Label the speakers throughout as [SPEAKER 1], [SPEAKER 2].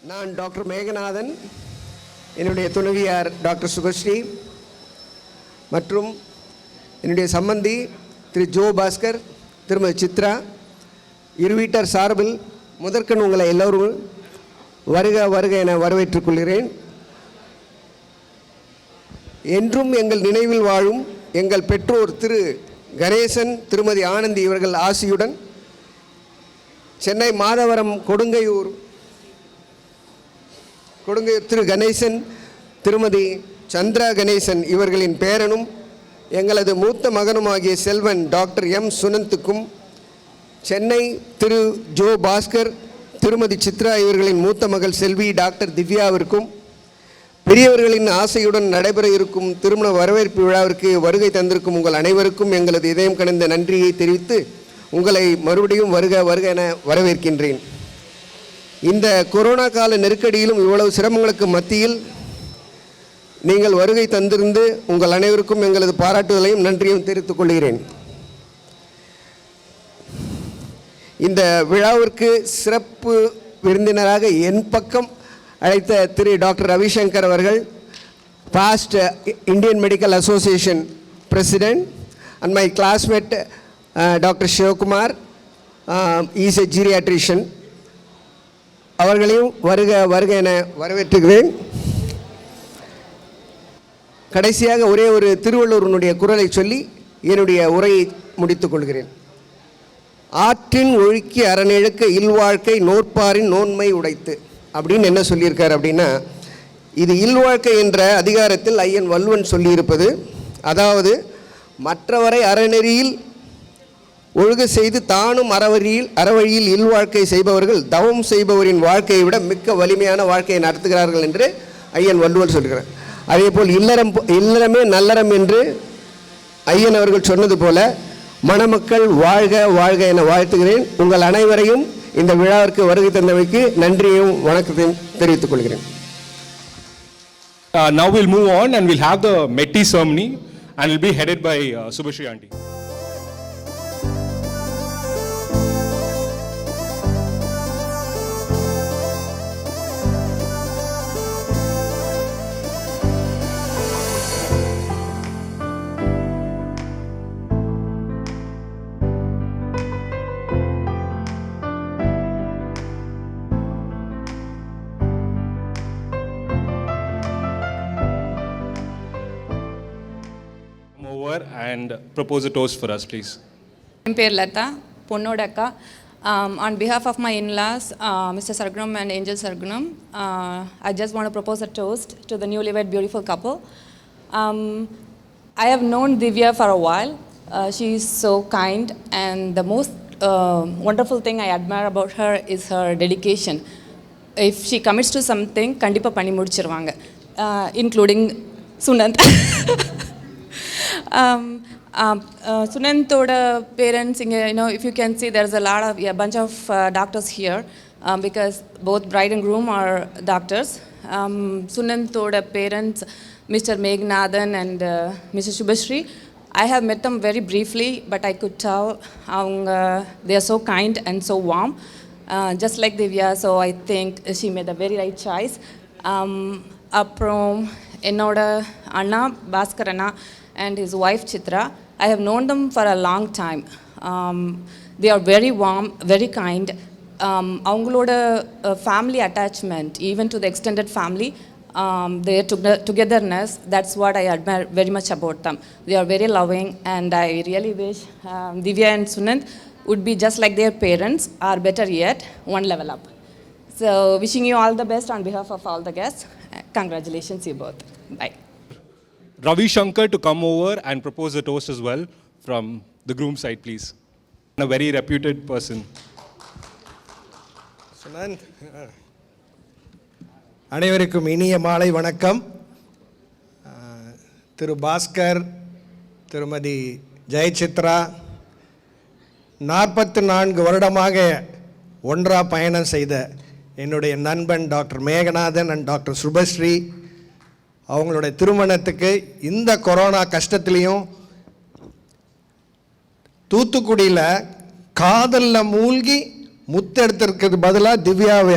[SPEAKER 1] நான் டாக்டர் மேகநாதன், என்னுடைய துணைவியார் டாக்டர் சுபஸ்ரீ மற்றும் என்னுடைய சம்பந்தி திரு ஜோ பாஸ்கர், திருமதி சித்ரா, இரு வீட்டார் சார்பில் முதற்கண் உங்களை எல்லோரும் வருக வருக என வரவேற்றுக் கொள்கிறேன். என்றும் எங்கள் நினைவில் வாழும் எங்கள் பெற்றோர் திரு கணேசன், திருமதி ஆனந்தி இவர்கள் ஆசியுடன் சென்னை மாதவரம் கொடுங்கையூர் திரு கணேசன், திருமதி சந்திரா கணேசன் இவர்களின் பேரனும் எங்களது மூத்த மகனுமாகிய செல்வன் டாக்டர் எம் சுனந்துக்கும், சென்னை திரு ஜோ பாஸ்கர், திருமதி சித்ரா இவர்களின் மூத்த மகள் செல்வி டாக்டர் திவ்யாவிற்கும், பெரியவர்களின் ஆசையுடன் நடைபெற இருக்கும் திருமண வரவேற்பு விழாவிற்கு வருகை தந்திருக்கும் உங்கள் அனைவருக்கும் எங்களது இதயம் கனிந்த நன்றியை தெரிவித்து உங்களை மறுபடியும் வருக வருக என வரவேற்கின்றேன். இந்த கொரோனா கால நெருக்கடியிலும் இவ்வளவு சிரமங்களுக்கு மத்தியில் நீங்கள் வருகை தந்திருந்து உங்கள் அனைவருக்கும் எங்களது பாராட்டுதலையும் நன்றியும் தெரிவித்துக் கொள்கிறேன். இந்த விழாவிற்கு சிறப்பு விருந்தினராக என் பக்கம் அழைத்த திரு டாக்டர் ரவிசங்கர் அவர்கள், past Indian medical association president, and my classmate doctor Sivakumar, is a geriatrician, அவர்களையும் வருக வருக என வரவேற்றுகிறேன். கடைசியாக ஒரே ஒரு திருவள்ளுவருடைய குறளை சொல்லி என்னுடைய உரையை முடித்துக் கொள்கிறேன். ஆற்றின் ஒழுக்கி அறநிழக்க இல்வாழ்க்கை நோற்பாரின் நோன்மை உடைத்து அப்படின்னு என்ன சொல்லியிருக்கார் அப்படின்னா, இது இல்வாழ்க்கை என்ற அதிகாரத்தில் ஐயன் வள்ளுவன் சொல்லியிருப்பது, அதாவது மற்றவரை அறநெறியில் ஒழுக செய்து தானும் அறவழியில் இல்வாழ்க்கை செய்பவர்கள் தவம் செய்பவரின் வாழ்க்கையை விட மிக்க வலிமையான வாழ்க்கையை நடத்துகிறார்கள் என்று ஐயன் வள்ளுவர் சொல்கிறார். அதேபோல் இல்லறமே நல்லறம் என்று ஐயன் அவர்கள் சொன்னது போல மணமக்கள் வாழ்க வாழ்க என வாழ்த்துகிறேன். உங்கள் அனைவரையும் இந்த விழாவிற்கு வருகை தந்தமைக்கு நன்றியும் வணக்கத்தையும் தெரிவித்துக் கொள்கிறேன்.
[SPEAKER 2] Now we'll move on and we'll have the Metti ceremony and it'll be headed by Subhashri Aunty. And propose a toast for us, please.
[SPEAKER 3] என் பேர் லதா, பொண்ணோட அக்கா. On behalf of my in-laws, Mr. Sargunam and Angel Sargunam, I just want to propose a toast to the newlywed beautiful couple. I have known Divya for a while. She is so kind, and the most wonderful thing I admire about her is her dedication. If she commits to something, கண்டிப்பா பண்ணி முடிச்சிருவாங்க, including Sunant. Sunanthoda parents, if you can see, there's a bunch of doctors here, because both bride and groom are doctors. Sunanthoda parents, Mr. Meghnathan and Mrs. Subhashri, I have met them very briefly, but I could tell they are so kind and so warm, just like Divya. So I think she made a very right choice. Aprom ennoda Anna Bhaskar Anna and his wife Chitra, I have known them for a long time. They are very warm, very kind. Avangaloda family attachment, even to the extended family, their togetherness, that's what I admire very much about them. They are very loving, and I really wish Divya and Sunant would be just like their parents, or better yet, one level up. So wishing you all the best on behalf of all the guests. Congratulations, you both. Bye.
[SPEAKER 2] Ravi Shankar to come over and propose a toast as well from the groom side, please. A very reputed person.
[SPEAKER 4] Sunant, அனைவருக்கும் இனிய மாலை வணக்கம். திரு பாஸ்கர், திருமதி ஜெயசித்ரா 44 வருடமாக ஒன்றா பயணம் செய்த என்னுடைய நண்பன் doctor Meghanathan and doctor Subhashree அவங்களுடைய திருமணத்துக்கு இந்த கொரோனா கஷ்டத்துலேயும் தூத்துக்குடியில் காதலில் மூழ்கி முத்து எடுத்துருக்கிறது பதிலாக திவ்யாவை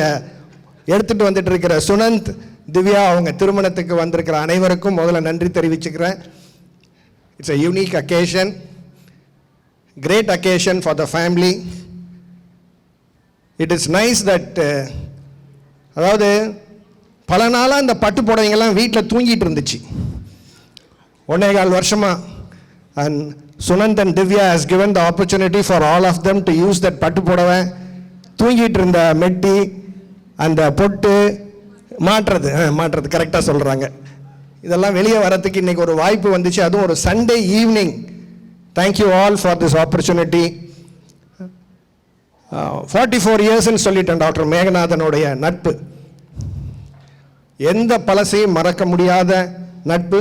[SPEAKER 4] எடுத்துகிட்டு வந்துட்டு இருக்கிற சுனந்த், திவ்யா அவங்க திருமணத்துக்கு வந்திருக்கிற அனைவருக்கும் முதல்ல நன்றி தெரிவிச்சுக்கிறேன். It's a unique occasion, great occasion for the family. It is nice that அதாவது பல நாளாக இந்த பட்டு புடவைங்கெல்லாம் வீட்டில் தூங்கிட்டு இருந்துச்சு 1.25 வருஷமாக. And Sunand and Divya has given the opportunity for all of them to use that பட்டு புடவை. தூங்கிட்டு இருந்த மெட்டி அந்த பொட்டு மாட்டுறது கரெக்டாக சொல்கிறாங்க. இதெல்லாம் வெளியே வரத்துக்கு இன்றைக்கி ஒரு வாய்ப்பு வந்துச்சு, அதுவும் ஒரு Sunday evening. Thank you all for this opportunity. 44 இயர்ஸ்ன்னு சொல்லிட்டேன் டாக்டர் மேகநாதனுடைய நட்பு. எந்த பழசையும் மறக்க முடியாத நட்பு.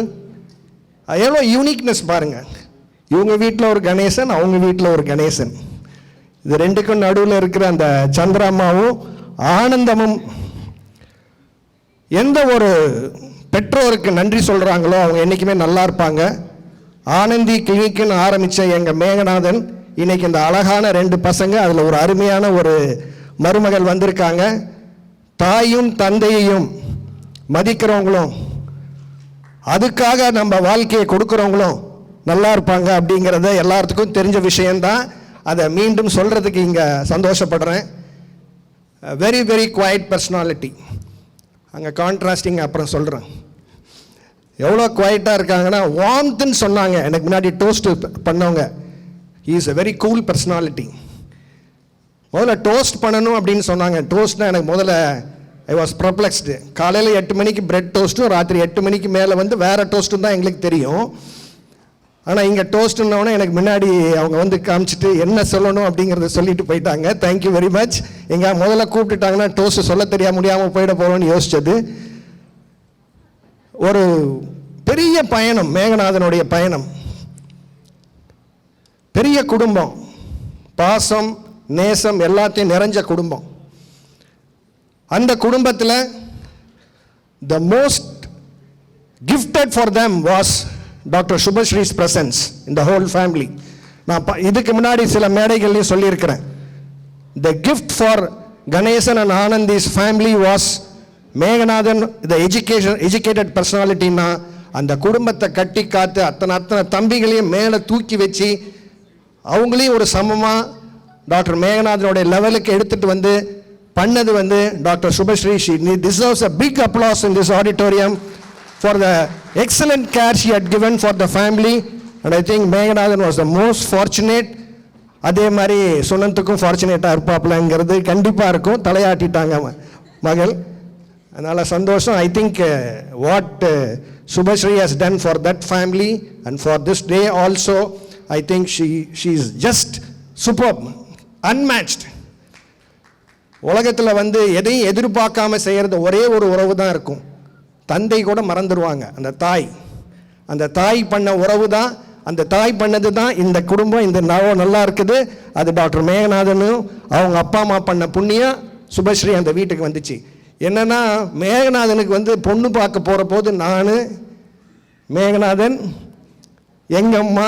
[SPEAKER 4] எவ்வளோ யூனிக்னஸ் பாருங்கள். இவங்க வீட்டில் ஒரு கணேசன், அவங்க வீட்டில் ஒரு கணேசன். இது ரெண்டுக்கும் நடுவில் இருக்கிற அந்த சந்திராமாவும் ஆனந்தமும். எந்த ஒரு பெற்றோருக்கு நன்றி சொல்கிறாங்களோ அவங்க என்றைக்குமே நல்லா இருப்பாங்க. ஆனந்தி கிளினிக்குன்னு ஆரம்பித்த எங்கள் மேகநாதன் இன்றைக்கி இந்த அழகான 2 பசங்க, அதில் ஒரு அருமையான ஒரு மருமகள் வந்திருக்காங்க. தாயும் தந்தையையும் மதிக்கிறவங்களும் அதுக்காக நம்ம வாழ்க்கையை கொடுக்குறவங்களும் நல்லா இருப்பாங்க அப்படிங்கிறத எல்லாத்துக்கும் தெரிஞ்ச விஷயந்தான். அதை மீண்டும் சொல்கிறதுக்கு இங்கே சந்தோஷப்படுறேன். Very very quiet personality. அங்கே கான்ட்ராஸ்டிங் அப்புறம் சொல்கிறேன். எவ்வளோ குவைட்டாக இருக்காங்கன்னா, வார்ம்த்துன்னு சொன்னாங்க எனக்கு முன்னாடி டோஸ்ட் பண்ணவங்க. He is a very cool personality. முதல்ல டோஸ்ட் பண்ணணும் அப்படின்னு சொன்னாங்க. டோஸ்ட்னால் எனக்கு முதல்ல ஐ வாஸ் ப்ரப்ளெக்ஸ்டு. காலையில் 8 மணிக்கு பிரெட் டோஸ்ட்டும், ராத்திரி 8 மணிக்கு மேலே வந்து வேறு டோஸ்ட்டும் தான் எங்களுக்கு தெரியும். ஆனால் இங்கே டோஸ்ட்டுன்னொன்னே எனக்கு முன்னாடி அவங்க வந்து காமிச்சிட்டு என்ன சொல்லணும் அப்படிங்கிறத சொல்லிட்டு போயிட்டாங்க. Thank you very much. எங்கே முதல்ல கூப்பிட்டுட்டாங்கன்னா டோஸ்ட்டு சொல்ல தெரியாம முடியாமல் போயிட போகிறோன்னு யோசிச்சது. ஒரு பெரிய பயணம், மேகநாதனுடைய பயணம். பெரிய குடும்பம், பாசம் நேசம் எல்லாத்தையும் நிறைஞ்ச குடும்பம். அந்த குடும்பத்தில் the most gifted for them was doctor Subhashree's presence in the whole family. நான் இதுக்கு முன்னாடி சில மேடைகள்லையும் சொல்லியிருக்கிறேன். The gift for Ganesan and Anandi's family was Meganathan. The educated பர்சனாலிட்டின்னா அந்த குடும்பத்தை கட்டி காத்து அத்தனை தம்பிகளையும் மேலே தூக்கி வச்சு அவங்களையும் ஒரு சமமாக டாக்டர் மேகநாதனுடைய லெவலுக்கு எடுத்துகிட்டு வந்து பண்ணது வந்து doctor Subhashree. She deserves a big applause in this auditorium for the excellent care she had given for the family, and I think Meganathan was the most fortunate. அதே மாதிரி சுனந்துக்கும் ஃபார்ச்சுனேட்டாக இருப்பாப்லங்கிறது கண்டிப்பாக இருக்கும். தலையாட்டிட்டாங்க மகள், அதனால் சந்தோஷம். I think what Subhashree has done for that family and for this day also, I think she is just superb, unmatched. உலகத்தில் வந்து எதையும் எதிர்பார்க்காம செய்கிறது ஒரே ஒரு உறவு தான் இருக்கும். தந்தை கூட மறந்துடுவாங்க. அந்த தாய் பண்ண உறவு தான், அந்த தாய் பண்ணது தான் இந்த குடும்பம் இந்த நல்லா இருக்குது. அது டாக்டர் மேகநாதனும் அவங்க அப்பா அம்மா பண்ண புண்ணியம் சுபஸ்ரீ அந்த வீட்டுக்கு வந்துச்சு. என்னென்னா மேகநாதனுக்கு வந்து பொண்ணு பார்க்க போகிற போது நான், மேகநாதன், எங்கள் அம்மா,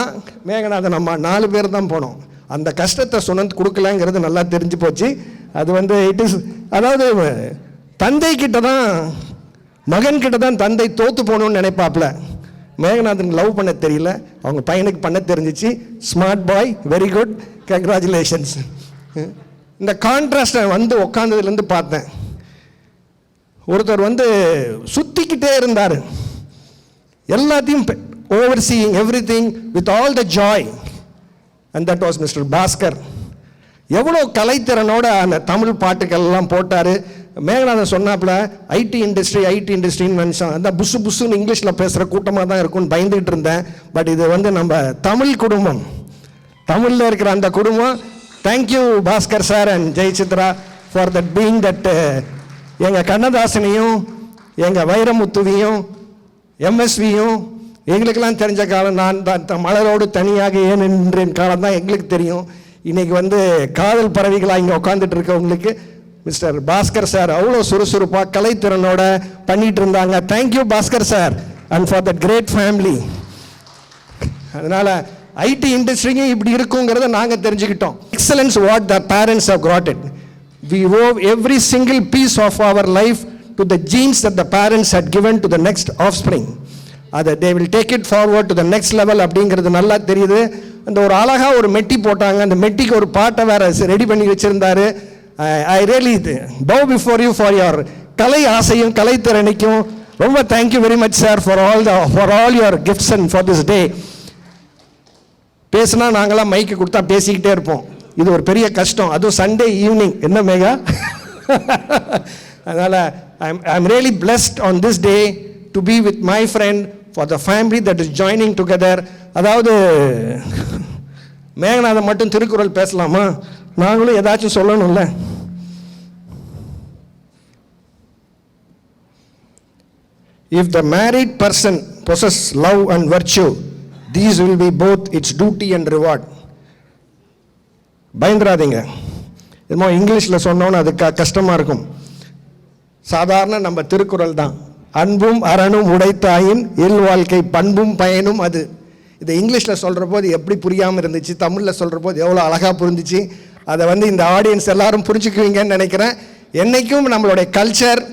[SPEAKER 4] மேகநாதன் அம்மா 4 பேர் தான் போனோம். அந்த கஷ்டத்தை சுனந்த் கொடுக்கலாங்கிறது நல்லா தெரிஞ்சு போச்சு. அது வந்து இட் இஸ், அதாவது தந்தை கிட்ட தான் மகன்கிட்ட தான் தந்தை தோற்று போகணும்னு நினைப்பாப்ல. மேகநாதனுக்கு லவ் பண்ண தெரியல, அவங்க பையனுக்கு பண்ண தெரிஞ்சிச்சு. Smart boy, very good, congratulations. இந்த கான்ட்ராஸ்டை வந்து உட்காந்ததுலேருந்து பார்த்தேன். ஒருத்தர் வந்து சுற்றிக்கிட்டே இருந்தார், எல்லாத்தையும் overseeing everything with all the joy, and that was Mr. Bhaskar. எவ்வளோ கலைத்திறனோட அந்த தமிழ் பாட்டுக்கள்லாம் போட்டார். மேகநாதன் சொன்னாப்புல ஐடி இண்டஸ்ட்ரின்னு நினச்சான். அந்த புஸ்ஸுன்னு இங்கிலீஷில் பேசுகிற கூட்டமாக தான் இருக்கும்னு பயந்துகிட்டு இருந்தேன். பட் இது வந்து நம்ம தமிழ் குடும்பம், தமிழில் இருக்கிற அந்த குடும்பம். Thank you Bhaskar sir and Jai Chitra for that being that. எங்கள் கண்ணதாசனையும் எங்கள் வைரமுத்துவையும் எம்எஸ்வியும் எங்களுக்கெல்லாம் தெரிஞ்ச காலம். நான் தான் மலரோடு தனியாக ஏன் நின்றேன் காலம் தான் எங்களுக்கு தெரியும். இன்றைக்கி வந்து காதல் பறவைகளாக இங்கே உட்காந்துட்டு இருக்கவங்களுக்கு மிஸ்டர் பாஸ்கர் சார் அவ்வளோ சுறுசுறுப்பாக கலைத்திறனோட பண்ணிகிட்டு இருந்தாங்க. Thank you Bhaskar sir and for that great family. அதனால் ஐடி இண்டஸ்ட்ரியும் இப்படி இருக்குங்கிறத நாங்கள் தெரிஞ்சுக்கிட்டோம். Excellence what the parents have got it. We owe every single piece of our life to the genes that the parents had given to the next offspring. அதை they will take it forward to the next level அப்படிங்கிறது நல்லா தெரியுது. அந்த ஒரு அழகாக ஒரு மெட்டி போட்டாங்க. அந்த மெட்டிக்கு ஒரு பாட்டை வேறு ரெடி பண்ணி வச்சுருந்தாரு. I really bow before you for your கலை ஆசையும் கலைத்திறனைக்கும் ரொம்ப thank you very much sir for all your gifts and for this day. பேசுனா நாங்களாம் மைக்கு கொடுத்தா பேசிக்கிட்டே இருப்போம். இது ஒரு பெரிய கஷ்டம், அதுவும் சண்டே ஈவினிங். என்ன மேகா? அதனால் I am really blessed on this day to be with my friend for the family that is joining together. அதாவது மேகநாதன் மட்டும் திருக்குறள் பேசலாமா? நாங்களும் ஏதாச்சும் சொல்லணும்ல. If the married person possess love and virtue, these will be both its duty and reward. பயந்துராதீங்க, என்னமோ இங்கிலீஷில் சொன்னோன்னு அது கஷ்டமாக இருக்கும். சாதாரண நம்ம திருக்குறள் தான். அன்பும் அறனும் உடைத்தாயின் இல் வாழ்க்கை பண்பும் பயனும் அது. இதை இங்கிலீஷில் சொல்கிற போது எப்படி புரியாமல் இருந்துச்சு, தமிழில் சொல்கிற போது எவ்வளோ அழகாக புரிஞ்சிச்சு. அதை வந்து இந்த ஆடியன்ஸ் எல்லாரும் புரிஞ்சுக்குவீங்கன்னு நினைக்கிறேன். என்றைக்கும் நம்மளுடைய culture,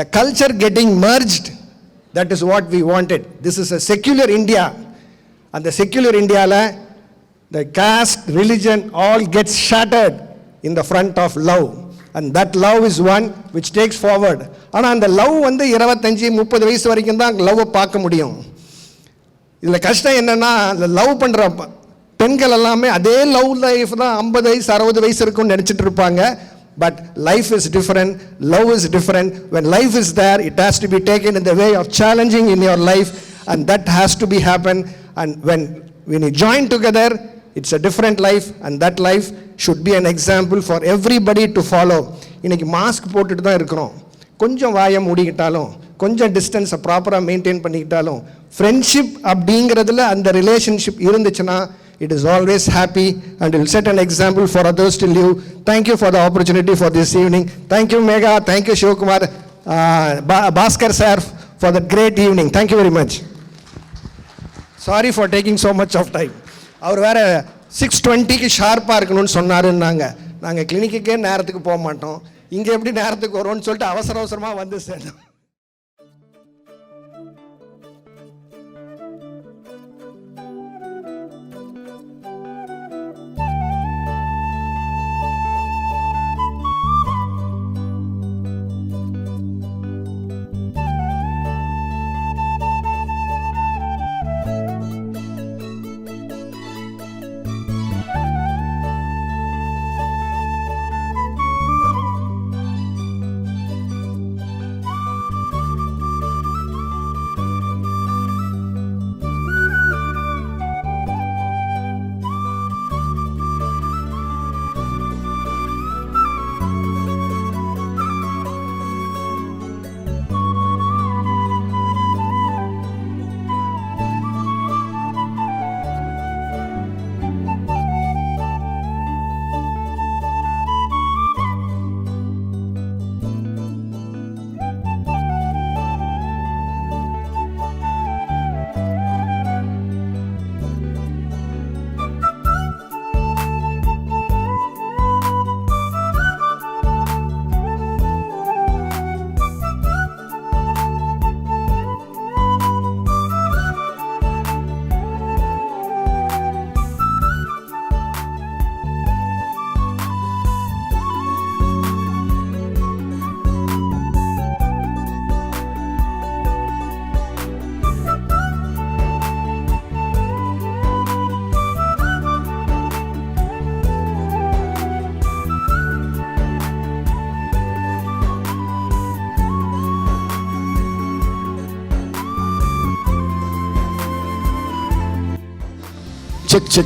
[SPEAKER 4] the culture getting merged, that is what we wanted. This is a secular India. அந்த செக்யுலர் இந்தியாவில் the caste, religion all gets shattered in the front of love. And that love is one which takes forward. ஆனால் அந்த love வந்து 25-30 வயசு வரைக்கும் தான் லவ்வை பார்க்க முடியும். இதில் கஷ்டம் என்னென்னா, அந்த லவ் பண்ணுற பெண்கள் எல்லாமே அதே லவ் லைஃப் தான் 50 வயசு 60 வயசு இருக்குன்னு நினச்சிட்டு இருப்பாங்க. But life is different, love is different. When life is there, it has to be taken in the way of challenging in your life, and that has to be happen. And when you join together, it's a different life, and that life should be an example for everybody to follow. இன்னைக்கு mask போட்டுட்டு தான் இருக்கிறோம். கொஞ்சம் வாயை மூடிக்கிட்டாலும், கொஞ்சம் டிஸ்டன்ஸை ப்ராப்பராக maintain பண்ணிக்கிட்டாலும், friendship அப்படிங்கிறதுல அந்த ரிலேஷன்ஷிப் இருந்துச்சுன்னா it is always happy and will set an example for others to live. Thank you for the opportunity for this evening. Thank you Megha, thank you Shivakumar, Bhaskar sir for the great evening. Thank you very much. Sorry for taking so much of time. அவர் வேற 6:20க்கு ஷார்ப்பாக இருக்கணும்னு சொன்னாருன்னாங்க. நாங்கள் கிளினிக்குக்கே நேரத்துக்கு போக மாட்டோம், இங்கே எப்படி நேரத்துக்கு வரோம்னு சொல்லிட்டு அவசரமாக வந்து சேர்ந்தோம்.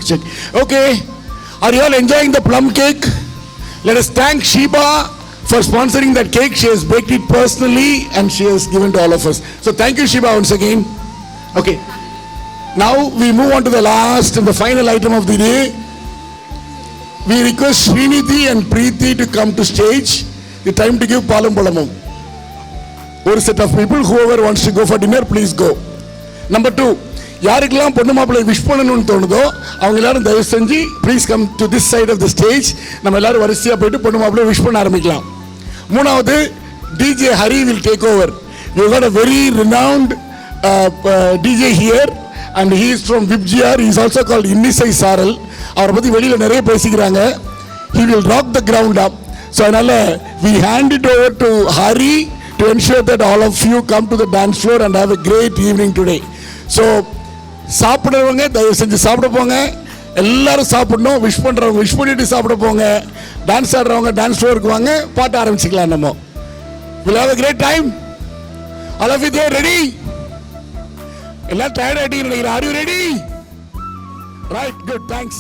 [SPEAKER 5] Check. Okay, are you all enjoying the plum cake? Let us thank Sheba for sponsoring that cake. She has baked it personally and she has given to all of us. So thank you Sheba once again. Okay, now we move on to the last and the final item of the day. We request Srinidhi and Preeti to come to stage. The time to give Palam Palamum. One set of people, whoever wants to go for dinner, please go. Number 2, யாருக்கெல்லாம் பொண்ணு மாப்பிள்ளை wish பண்ணணும்னு தோணுதோ அவங்க எல்லாரும் தயவு செஞ்சு please come to this side of the stage. நம்ம எல்லாரும் வரிசையாக போயிட்டு பொண்ணு மாப்பிள்ளை விஷ் பண்ண ஆரம்பிக்கலாம். 3வது, DJ Hari will take over. You got a very renowned DJ here and he is from VIBGYOR. He is also called Innisai Saral. அவரை பற்றி வெளியில் நிறைய பேசிக்கிறாங்க. He will rock the ground up. So அதனால் we hand it over to Hari to ensure that all of you come to the dance floor and have a great evening today. So சாப்பிட்றவங்க தயவு செஞ்சு சாப்பிட போங்க, எல்லாரும் சாப்பிடணும். விஷ் பண்ணுறவங்க wish பண்ணிட்டு சாப்பிட போங்க. டான்ஸ் ஆடுறவங்க டான்ஸ் ஃப்ளோருக்கு வாங்க, பாட்டு ஆரம்பிச்சுக்கலாம். நம்ம will have a great time. All of you there ready? எல்லாம் டயர்ட் ஆகிட்டீங்க நினைக்கிறேன். Are you ready? Right, good, thanks.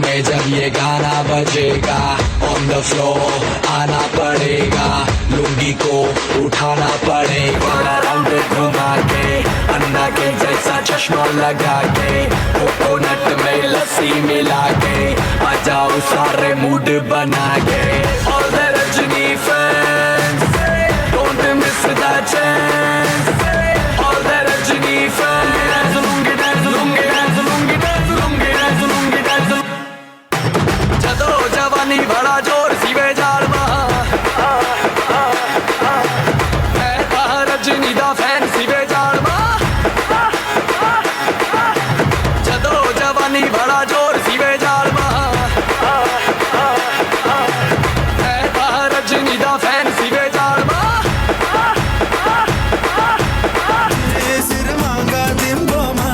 [SPEAKER 6] में जब ये गाना बजेगा ऑन द फ्लोर आना पड़ेगा, लुंगी को उठाना पड़ेगा, राउंड घुमा के अन्ना के जैसा चश्मा लगा के कोकोनट में लस्सी मिला के आ जाओ सारे मूड बना के। All the Rajini fans, don't miss the chance. All the Rajini fans, lungi dance, lungi dance, lungi dance, lungi dance, lungi dance. जदो जवानी बड़ा जोर सीवे जाल रजनी दा फैन सीवे जाल जदो जवानी बड़ा जोर सीवे जाल रजनी दा फैन सीवे जाल सिर मांगा दिन बोमा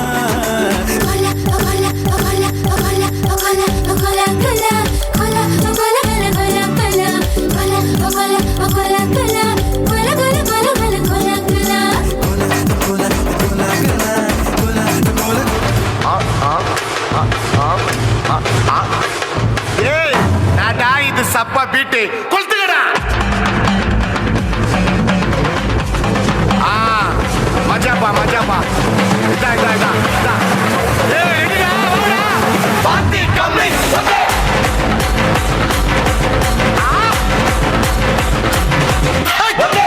[SPEAKER 7] இது சப்பா பீட்டு கொளுத்துக்கடா. மஜாப்பா மஜாப்பா இதா இதா இதா இதா. ஏய் ரெடியா வாடா பாத்தி கம்ப்ளீட் ஓகே. ஓகே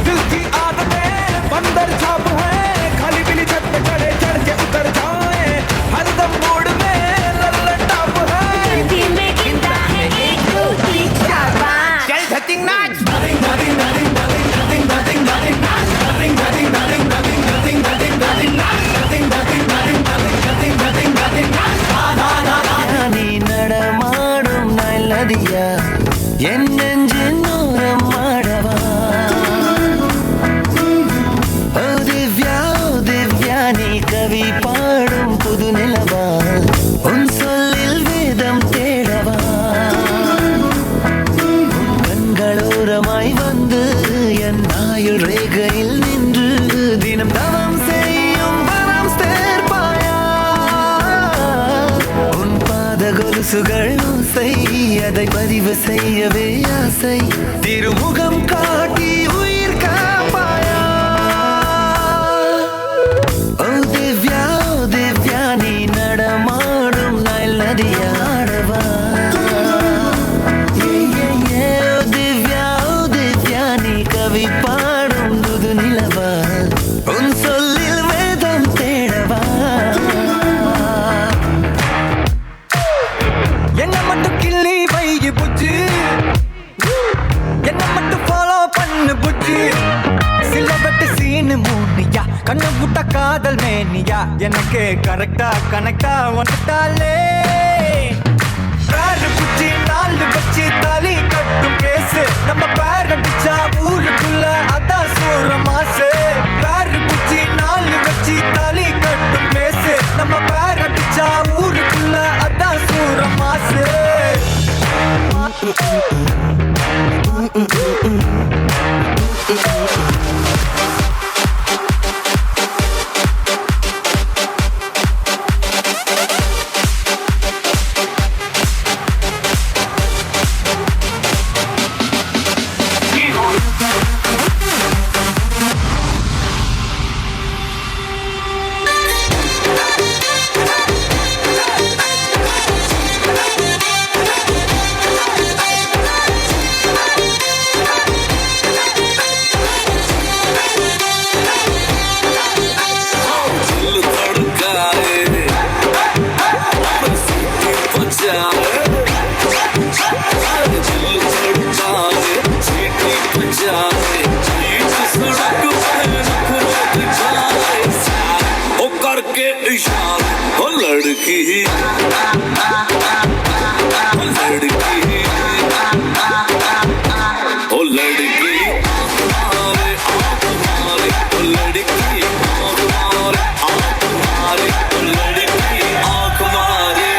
[SPEAKER 7] दिल की आदतें बंदर छाप है, खाली पीली छत पे चढ़े चढ़ के उतर जाए, हरदम मूड में लल्लन टाप है। चल धतिंग नाच।
[SPEAKER 8] நீ நடமாடும் நல்லதியா என் நெஞ்சின் ஓரம் மாடவா ஓ திவ்யா நீ கவி பாடும் புது நிலவா உன் சொல்லில் வேதம் தேடவா கண்களோரமாய் வந்து என் ஆயுள் ரேகையில் நின்று தினம் தவம் செய்யும் வரம் சேர்ப்பாயா உன் பாத கொலுசுகள் ஓசை அதை பதிவு செய்யவே ஆசை திருமுகம் காட்டி உயிர் காப்பாயா ஓ திவ்யா நீ நடமாடும் நல் நதியாடவா திவ்யா நீ கவி பாடும் புது நிலவா உன் சொல்லில் வேதம் தேடவா
[SPEAKER 7] என்ன மட்டும் கிள்ளி வைகி புச்சு, என்ன மட்டும் ஃபாலோ பண்ணு புச்சு. சில வெட்டு சீனு மூணியா, கண்ணு புட்ட காதல் மேனியா, எனக்கு கரெக்டா கனெக்டா வந்துட்டாலே. பேரு புச்சி நாலு வச்சு தாலி கட்டும் கேசு, நம்ம பேர் அடிச்சா ஊருக்குள்ள அதான் சூற மாசு. பேரு புச்சி நாலு வச்சு தாலி கட்டும் கேசு, நம்ம பேர் அடிச்சா ஊருக்குள்ள அதான் சூற மாசு.
[SPEAKER 6] करके इशारा ओ लड़की ओ लड़की मारे आँख मारे ओ लड़की आँख मारे आँख मारे ओ लड़की आँख मारे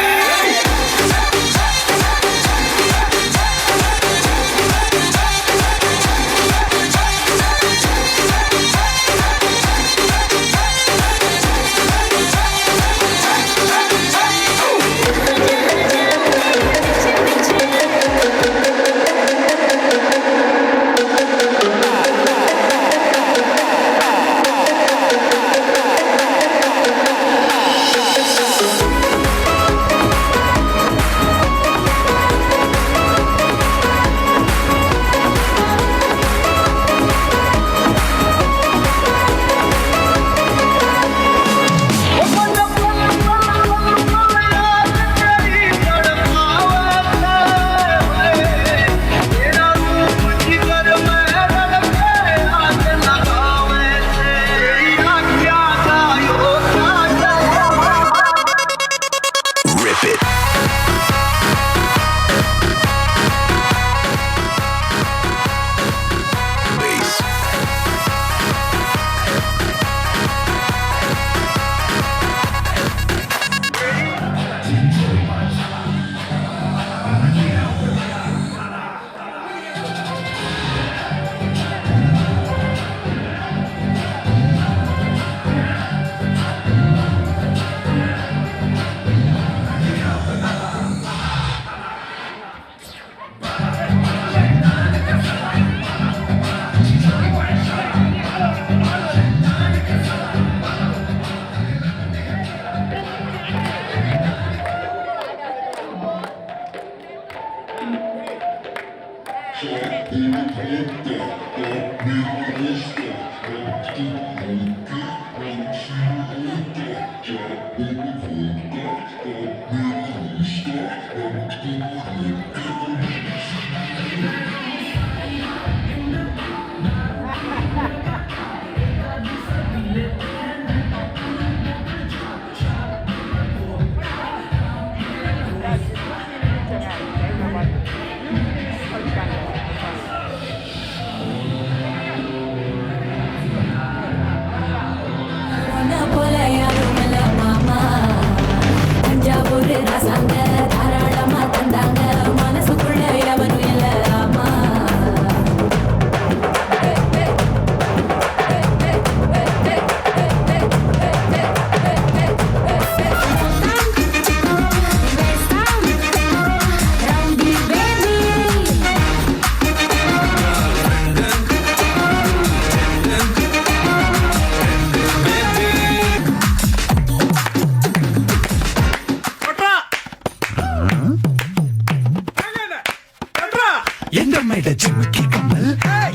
[SPEAKER 8] എന്റെ അമ്മയുടെ ജിമ്മിക്ക് കമ്മൽ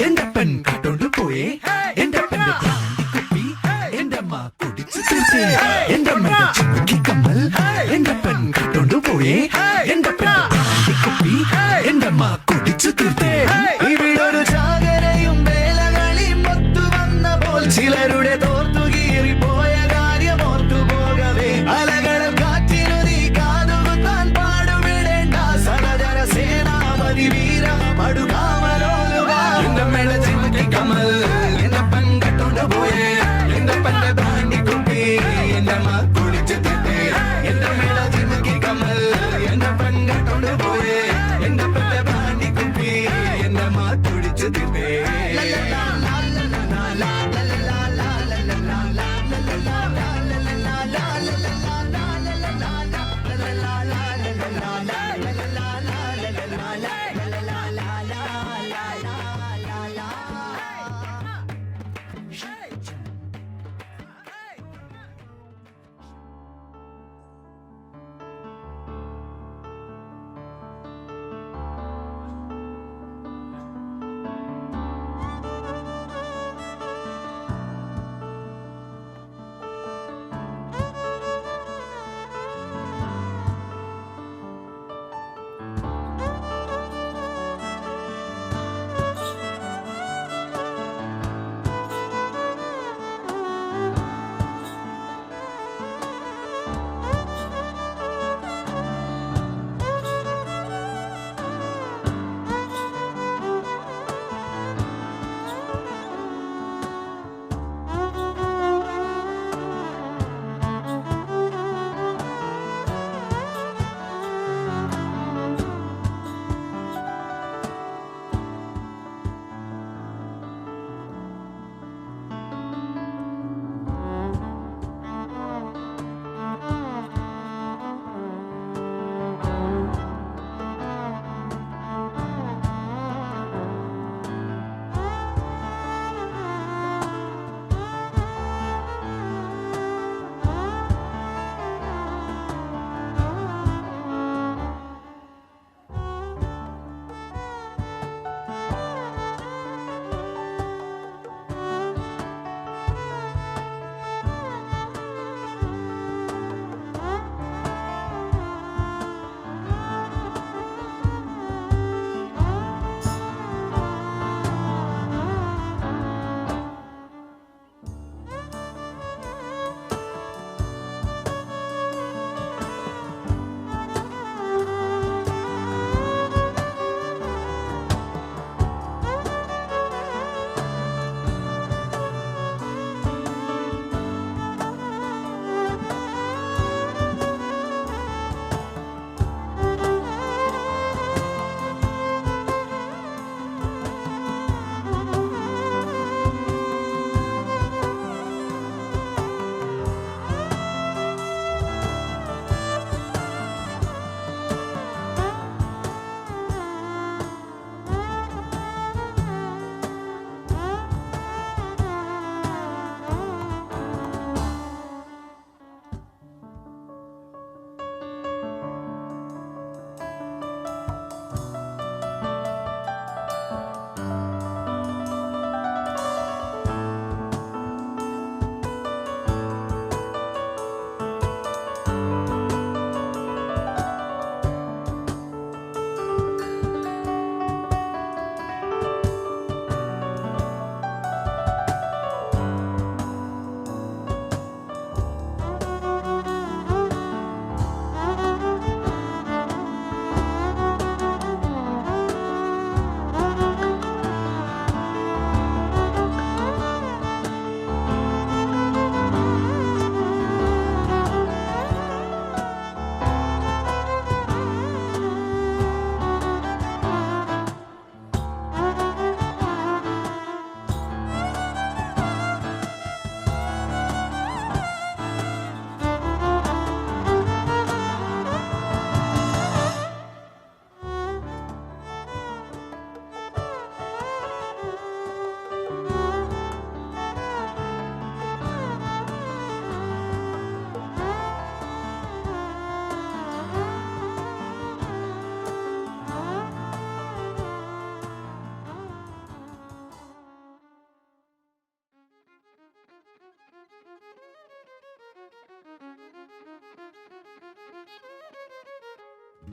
[SPEAKER 8] എന്റെ പെൺ കാട്ടോണ്ട് പോയേ എന്റെ പെണ്ണ് കുപ്പി എന്റെ അമ്മ കുടിച്ചു തീർത്തേ എന്റെ അമ്മയുടെ ജിമ്മിക്ക് കമ്മൽ എന്റെ പെൺ കാട്ടോണ്ട് പോയേ എന്റെ പെണ്ണ് കുപ്പി എന്റെ അമ്മ കുടിച്ചു തീർത്തേ
[SPEAKER 7] ഇവിടൊരു ജാഗരയും വേലകളിയും ഒത്തു വന്നപ്പോൾ ചിലരുടെ തോർത്തുകീറി പോയ കാര്യം ഓർത്തു പോകവേ അലകളും കാറ്റിനു നീ കാതുകുത്താൻ പാടുവിടേണ്ട സഹജന സേനാപതി വീര മടുകാമലോലുക എന്റെ മേള ജിമ്മി കമൽ എന്റെ പെൺ കെട്ടോണ്ട് പോയേ എന്റെ പെണ്ണ് താണ്ടി കുപ്പി എന്റെ അമ്മ കുളിച്ചു തിട്ടേ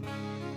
[SPEAKER 7] Thank